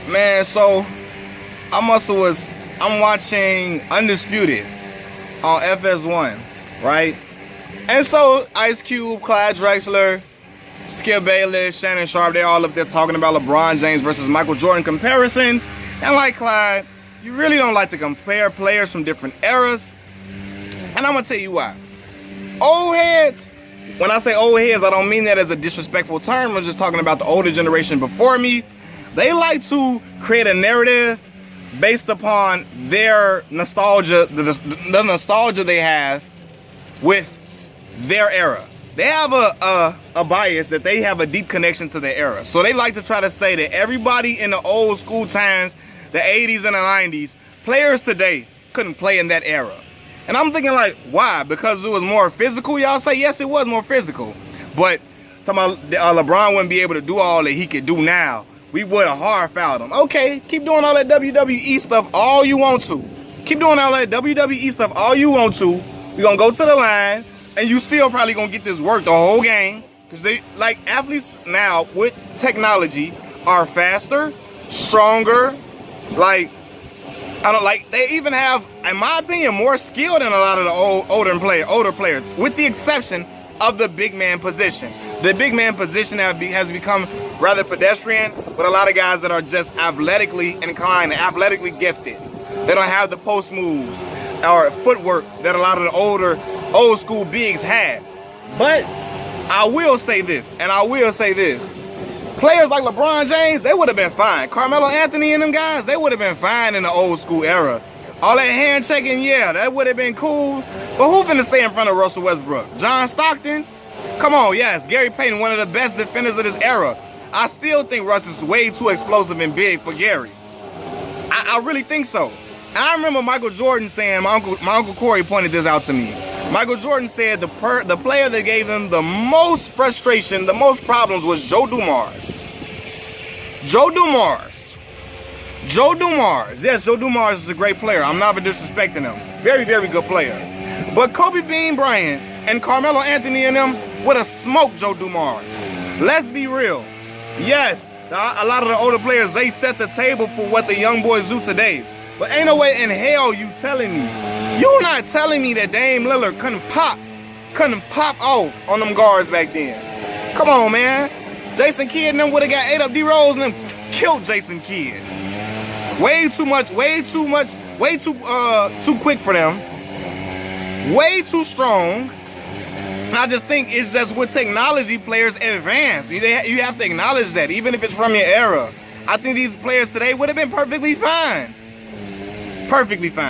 Man, so I'm watching Undisputed on FS1, right? And so Ice Cube, Clyde Drexler, Skip Bayless, Shannon Sharp, they're all up there talking about LeBron James versus Michael Jordan comparison. And like Clyde, you really don't like to compare players from different eras. And I'm gonna tell you why. Old heads, when I say old heads, I don't mean that as a disrespectful term. I'm just talking about the older generation before me. They like to create a narrative based upon their nostalgia, the nostalgia they have with their era. They have a bias that they have a deep connection to their era. So they like to try to say that everybody in the old school times, the 80s and the 90s, players today couldn't play in that era. And I'm thinking like, why? Because it was more physical? Y'all say, yes, it was more physical. But talking about LeBron wouldn't be able to do all that he could do now. We would have hard fouled him. Okay, keep doing all that WWE stuff all you want to. Keep doing all that WWE stuff all you want to. We're going to go to the line, and you still probably going to get this work the whole game. Because they, like, athletes now with technology are faster, stronger, like, they even have, in my opinion, more skill than a lot of the older players, with the exception of the big man position. The big man position has become rather pedestrian with a lot of guys that are just athletically inclined, athletically gifted. They don't have the post moves or footwork that a lot of the old school bigs had. But I will say this, and I will say this. Players like LeBron James, they would have been fine. Carmelo Anthony and them guys, they would have been fine in the old school era. All that hand checking, yeah, that would have been cool. But who finna stay in front of Russell Westbrook? John Stockton? Come on, yes, Gary Payton, one of the best defenders of this era. I still think Russ is way too explosive and big for Gary. I really think so. And I remember Michael Jordan saying, my uncle Corey pointed this out to me. Michael Jordan said the player that gave them the most frustration, the most problems was Joe Dumars. Joe Dumars. Joe Dumars. Yes, Joe Dumars is a great player. I'm not disrespecting him. Very, very good player. But Kobe Bean Bryant and Carmelo Anthony and them would have smoked Joe Dumars. Let's be real. Yes, a lot of the older players, they set the table for what the young boys do today. But ain't no way in hell you telling me. You not telling me that Dame Lillard couldn't pop off on them guards back then. Come on, man. Jason Kidd and them would have got ate up D-Rose and then killed Jason Kidd. Way too quick for them. Way too strong. And I just think it's just with technology, players advance. You have to acknowledge that, even if it's from your era. I think these players today would have been perfectly fine. Perfectly fine.